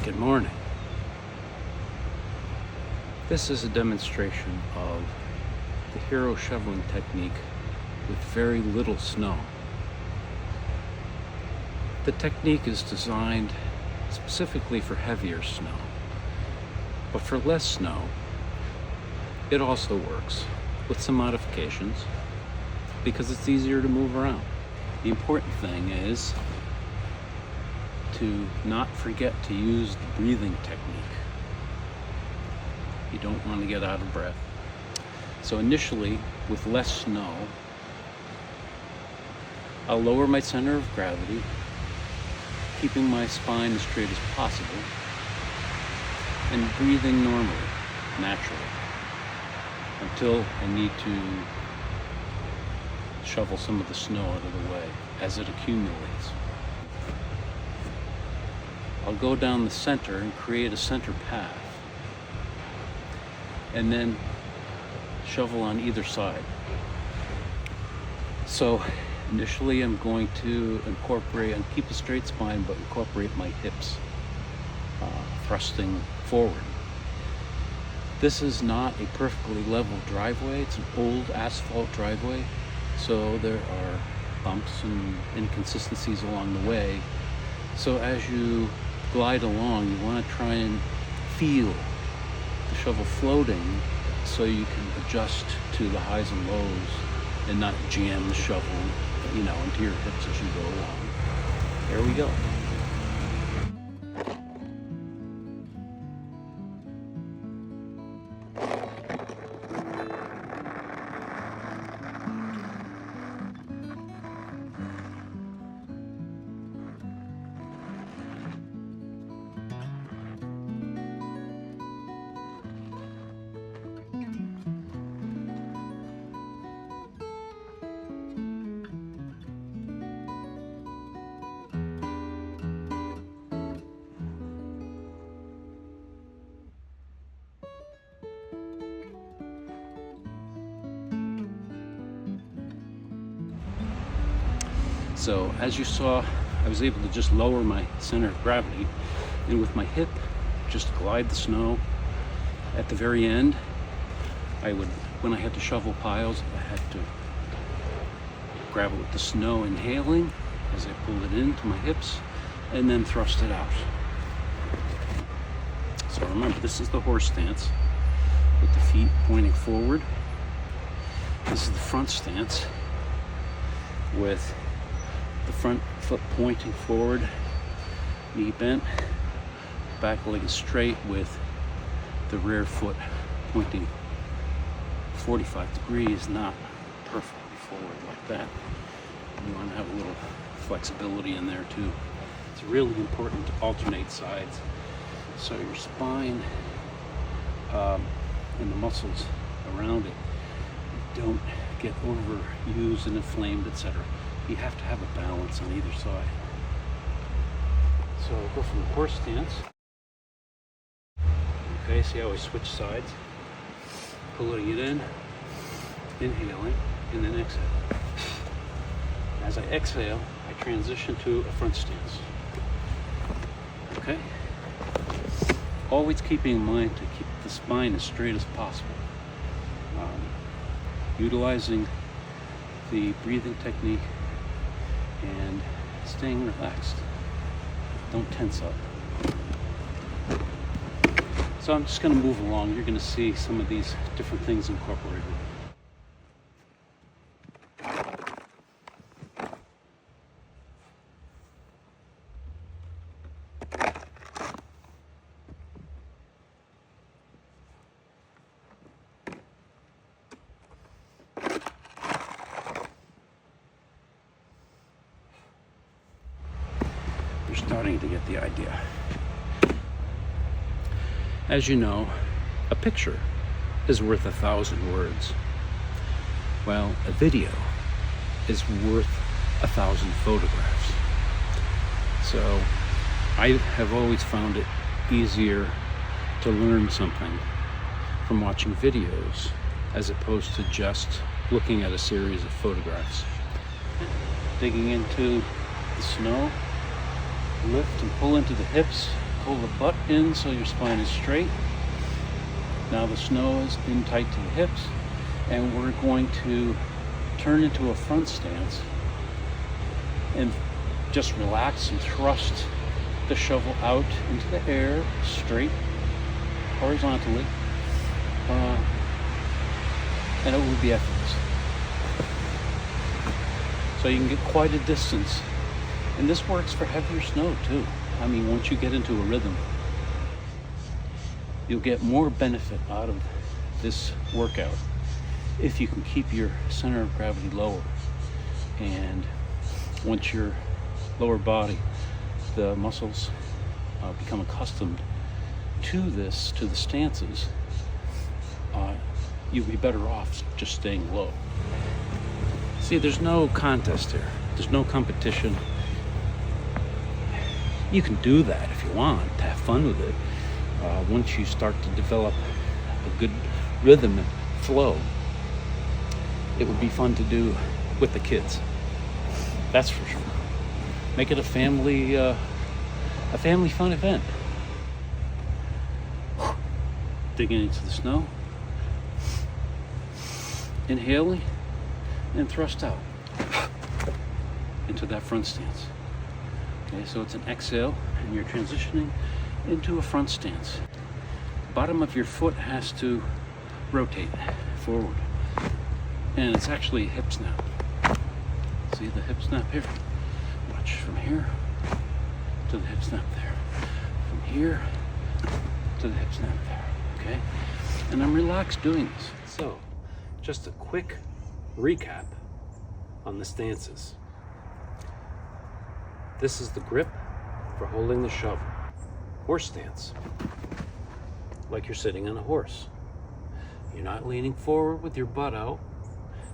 Good morning. This is a demonstration of the hero shoveling technique with very little snow. The technique is designed specifically for heavier snow, but for less snow, it also works with some modifications because it's easier to move around. The important thing is to not forget to use the breathing technique. You don't want to get out of breath. So initially, with less snow, I'll lower my center of gravity, keeping my spine as straight as possible, and breathing normally, naturally, until I need to shovel some of the snow out of the way as it accumulates. I'll go down the center and create a center path, and then shovel on either side. So initially I'm going to keep a straight spine, but incorporate my hips, thrusting forward. This is not a perfectly level driveway. It's an old asphalt driveway, so there are bumps and inconsistencies along the way. So as you glide along, you want to try and feel the shovel floating so you can adjust to the highs and lows and not jam the shovel, into your hips as you go along. There we go. So as you saw, I was able to just lower my center of gravity, and with my hip, just glide the snow. At the very end, when I had to shovel piles, I had to grab it with the snow inhaling as I pulled it into my hips, and then thrust it out. So remember, this is the horse stance with the feet pointing forward. This is the front stance with the front foot pointing forward, knee bent, back leg is straight with the rear foot pointing 45 degrees, not perfectly forward like that. You want to have a little flexibility in there too. It's really important to alternate sides so your spine and the muscles around it don't get overused and inflamed, etc. You have to have a balance on either side. So I'll go from the horse stance. Okay, see how I switch sides? Pulling it in, inhaling, and then exhale. As I exhale, I transition to a front stance. Okay? Always keeping in mind to keep the spine as straight as possible. Utilizing the breathing technique and staying relaxed. Don't tense up. So I'm just going to move along. You're going to see some of these different things incorporated. You're starting to get the idea. As you know, a picture is worth 1,000 words. Well, a video is worth 1,000 photographs. So I have always found it easier to learn something from watching videos as opposed to just looking at a series of photographs. Digging into the snow, lift and pull into the hips pull the butt in so your spine is straight. Now the snow is in tight to the hips, and we're going to turn into a front stance and just relax and thrust the shovel out into the air, straight, horizontally, and it will be effortless. So you can get quite a distance. And this works for heavier snow too. I mean, once you get into a rhythm, you'll get more benefit out of this workout if you can keep your center of gravity lower. And once your lower body, the muscles become accustomed to this, to the stances, you'll be better off just staying low. See, there's no contest here. There's no competition. You can do that if you want, to have fun with it. Once you start to develop a good rhythm and flow, it would be fun to do with the kids. That's for sure. Make it a family fun event. Digging into the snow, inhaling, and thrust out into that front stance. Okay, so it's an exhale, and you're transitioning into a front stance. The bottom of your foot has to rotate forward, and it's actually a hip snap. See the hip snap here? Watch from here to the hip snap there. From here to the hip snap there. Okay? And I'm relaxed doing this. So, just a quick recap on the stances. This is the grip for holding the shovel. Horse stance. Like you're sitting on a horse. You're not leaning forward with your butt out,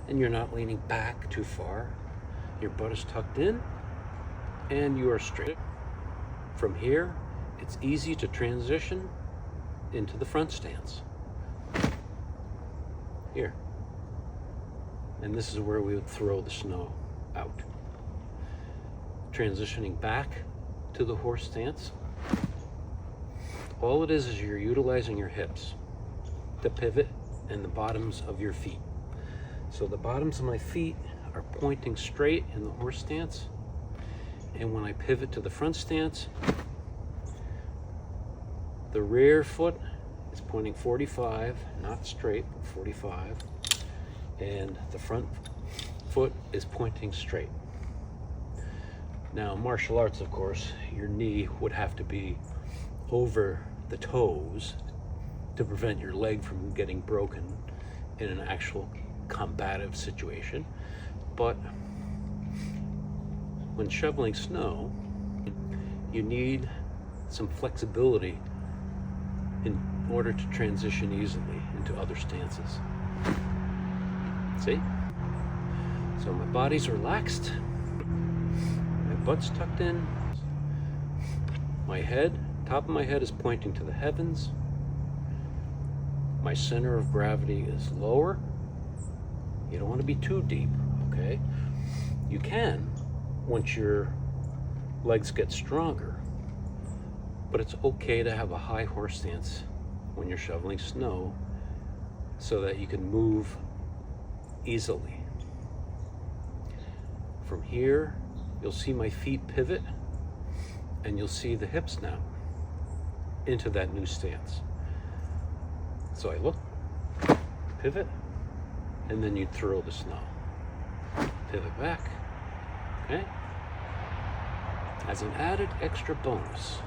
and you're not leaning back too far. Your butt is tucked in, and you are straight. From here, it's easy to transition into the front stance. Here. And this is where we would throw the snow out. Transitioning back to the horse stance. All it is you're utilizing your hips to pivot and the bottoms of your feet. So the bottoms of my feet are pointing straight in the horse stance. And when I pivot to the front stance, the rear foot is pointing 45, not straight, but 45. And the front foot is pointing straight. Now, martial arts, of course, your knee would have to be over the toes to prevent your leg from getting broken in an actual combative situation. But when shoveling snow, you need some flexibility in order to transition easily into other stances. See? So my body's relaxed, my butt's tucked in, my head, top of my head is pointing to the heavens, my center of gravity is lower. You don't want to be too deep, okay? You can once your legs get stronger, but it's okay to have a high horse stance when you're shoveling snow so that you can move easily. From here, you'll see my feet pivot, and you'll see the hip snap into that new stance. So I look, pivot, and then you throw the snow. Pivot back, okay? As an added extra bonus,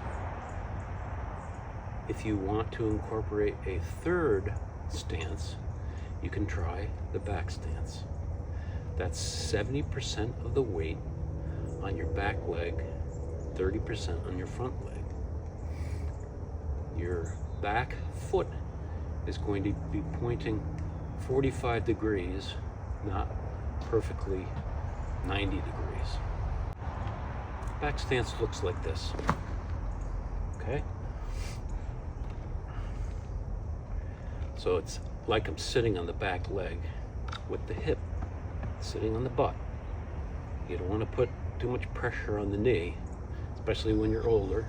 if you want to incorporate a third stance, you can try the back stance. That's 70% of the weight on your back leg, 30% on your front leg. Your back foot is going to be pointing 45 degrees, not perfectly 90 degrees. Back stance looks like this, okay? So it's like I'm sitting on the back leg with the hip sitting on the butt. You don't want to put too much pressure on the knee, especially when you're older.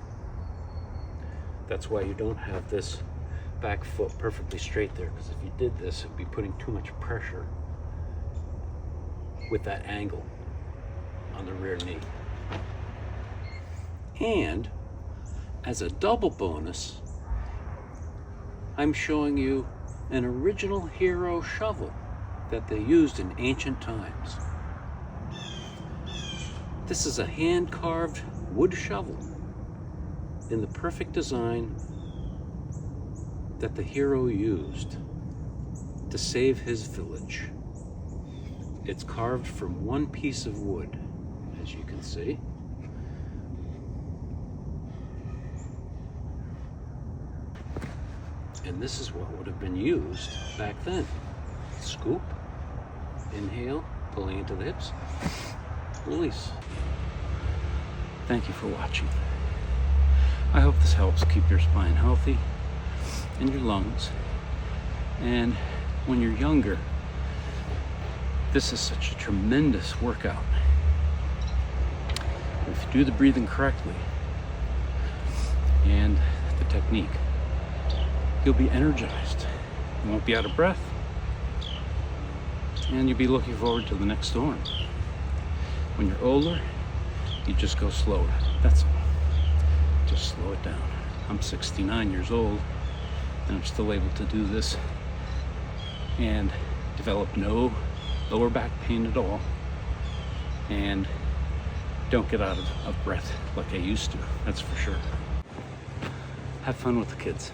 That's why you don't have this back foot perfectly straight there, because if you did this, it'd be putting too much pressure with that angle on the rear knee. And as a double bonus, I'm showing you an original Hero shovel that they used in ancient times. This is a hand-carved wood shovel in the perfect design that the Hero used to save his village. It's carved from one piece of wood, as you can see. And this is what would have been used back then. Scoop, inhale, pulling into the hips, release. Thank you for watching. I hope this helps keep your spine healthy and your lungs. And when you're younger, this is such a tremendous workout. If you do the breathing correctly and the technique, you'll be energized. You won't be out of breath. And you'll be looking forward to the next storm. When you're older, you just go slower. That's all. Just slow it down. I'm 69 years old, and I'm still able to do this and develop no lower back pain at all, and don't get out of breath like I used to. That's for sure. Have fun with the kids.